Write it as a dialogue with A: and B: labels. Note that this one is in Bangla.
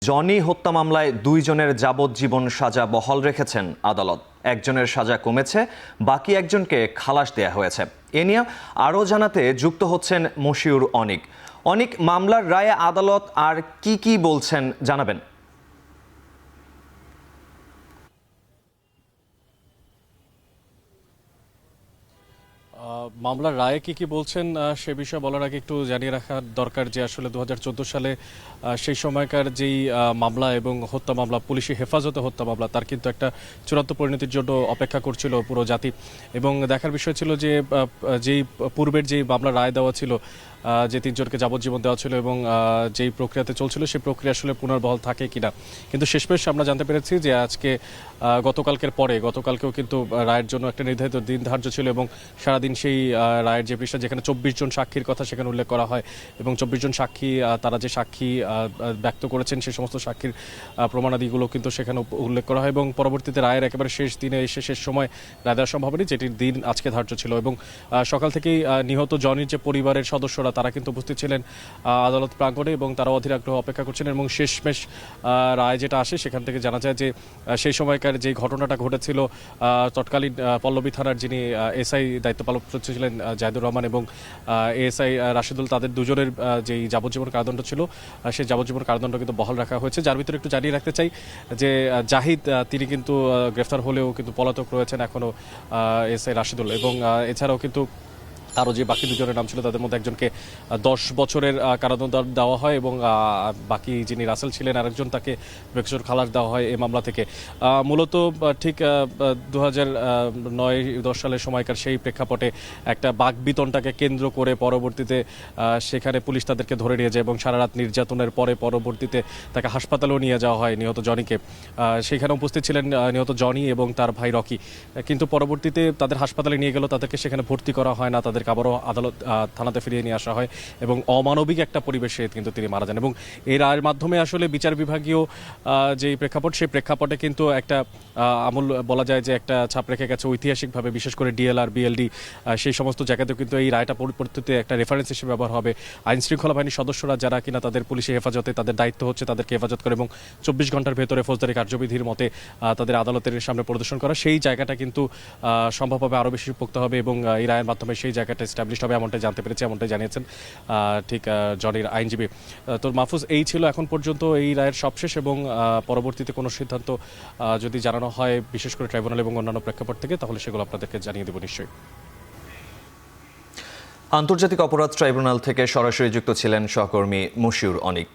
A: জনি হত্যা মামলায় 2 জনের যাবজ্জীবন সাজা বহাল রেখেছেন আদালত। একজনের সাজা কমেছে, বাকি একজনকে খালাস দেয়া হয়েছে। এ নিয়ে আরও জানাতে যুক্ত হচ্ছেন মশিউর অনিক। অনিক, মামলার রায়ে আদালত আর কি বলছেন জানাবেন।
B: মামলার রায়ে কি বলছেন সে বিষয়ে বলার আগে একটু জানিয়ে রাখা দরকার যে আসলে 2014 সালে সেই সময়কার যেই মামলা এবং হত্যা মামলা, পুলিশি হেফাজতে হত্যা মামলা, তার কিন্তু একটা চূড়ান্ত পরিণতির জন্য অপেক্ষা করছিল পুরো জাতি। এবং দেখার বিষয় ছিল যে যেই পূর্বের যেই মামলার রায় দেওয়া ছিল, যে 3 জনকে যাবজ্জীবন দেওয়া ছিল এবং যেই প্রক্রিয়াতে চলছিল সেই প্রক্রিয়া আসলে পুনর্বহাল থাকে কিনা। কিন্তু শেষমেশ আমরা জানতে পেরেছি যে আজকে গতকালকেও কিন্তু রায়ের জন্য একটা নির্ধারিত দিন ধার্য ছিল এবং সারাদিন সেই রায়ের যে পৃষ্ঠা, যেখানে 24 জন সাক্ষীর কথা সেখানে উল্লেখ করা হয় এবং 24 জন সাক্ষী, তারা যে সাক্ষী ব্যক্ত করেছেন সেই সমস্ত সাক্ষীর প্রমাণাদিগুলো কিন্তু সেখানে উল্লেখ করা হয় এবং পরবর্তীতে রায়ের একেবারে শেষ দিনে এসে শেষ সময় রায় দেওয়া সম্ভব হয়নি, যেটির দিন আজকে ধার্য ছিল। এবং সকাল থেকেই নিহত জনির যে পরিবারের সদস্যরা তারা কিন্তু উপস্থিত ছিলেন আদালত প্রাঙ্গণে এবং তারা অধীর আগ্রহ অপেক্ষা করছিলেন। এবং শেষমেশ রায় যেটা আসে সেখান থেকে জানা যায় যে সেই সময়কার যে ঘটনাটা ঘটেছিল, তৎকালীন পল্লবী থানার যিনি এসআই দায়িত্ব পালন করছিলেন জাহিদুর রহমান এবং এএসআই রাশিদুল, তাদের দুজনের যেই যাবজ্জীবন কারাদণ্ড ছিল সেই যাবজ্জীবন কারাদণ্ড কিন্তু বহাল রাখা হয়েছে। যার ভিতরে একটু জানিয়ে রাখতে চাই যে জাহিদ, তিনি কিন্তু গ্রেফতার হলেও কিন্তু পলাতক রয়েছেন এখনও এসআই রাশিদুল। এবং এছাড়াও কিন্তু আরও যে বাকি 2 জনের নাম ছিল তাদের মধ্যে একজনকে 10 বছরের কারাদণ্ড দেওয়া হয় এবং বাকি যিনি রাসেল ছিলেন আরেকজন, তাকে 2 বছর খালাস দেওয়া হয় এই মামলা থেকে। মূলত ঠিক 2009-10 সালের সময়কার সেই প্রেক্ষাপটে একটা বাকবিতণ্ডাকে কেন্দ্র করে পরবর্তীতে সেখানে পুলিশ তাদেরকে ধরে নিয়ে যায় এবং সারা রাত নির্যাতনের পরে পরবর্তীতে তাকে হাসপাতালেও নিয়ে যাওয়া হয় নিহত জনিকে। সেখানে উপস্থিত ছিলেন নিহত জনি এবং তার ভাই রকি। কিন্তু পরবর্তীতে তাদের হাসপাতালে নিয়ে গেল, তাদেরকে সেখানে ভর্তি করা হয় না, তাদেরকে আবারও আদালত থানাতে ফিরিয়ে নিয়ে আসা হয় এবং অমানবিক একটা পরিবেশে কিন্তু তিনি মারা যান। এবং এই রায়ের মাধ্যমে আসলে বিচার বিভাগীয় যে প্রেক্ষাপট, সেই প্রেক্ষাপটে কিন্তু একটা আমূল বলা যায় যে একটা ছাপ রেখে গেছে ঐতিহাসিকভাবে, বিশেষ করে ডিএলআর, বিএলডি, সেই সমস্ত জায়গাতেও কিন্তু এই রায়টা পরবর্তীতে একটা রেফারেন্স হিসেবে ব্যবহার হবে। আইন শৃঙ্খলা বাহিনীর সদস্যরা যারা কিনা তাদের পুলিশি হেফাজতে, তাদের দায়িত্ব হচ্ছে তাদেরকে হেফাজত করে এবং 24 ঘন্টার ভেতরে ফৌজদারি কার্যবিধির মতে তাদের আদালতের সামনে প্রদর্শন করা, সেই জায়গাটা কিন্তু সম্ভবভাবে আরও বেশি পোক্ত হবে এবং এই রায়ের মাধ্যমে সেই জায়গাটা এস্টাবলিশ হবে, এমনটাই জানতে পেরেছি, এমনটাই জানিয়েছেন ঠিক জনির আইনজীবী। তো মাহফুজ, এই ছিল এখন পর্যন্ত এই রায়ের সবশেষ এবং পরবর্তীতে কোনো সিদ্ধান্ত যদি জানানো হয় বিশেষ করে ট্রাইব্যুনাল এবং অন্যান্য প্রেক্ষাপট থেকে, তাহলে সেগুলো আপনাদেরকে জানিয়ে দেব নিশ্চয়ই।
A: আন্তর্জাতিক অপরাধ ট্রাইব্যুনাল থেকে সরাসরি যুক্ত ছিলেন সহকর্মী মশিউর অনিক।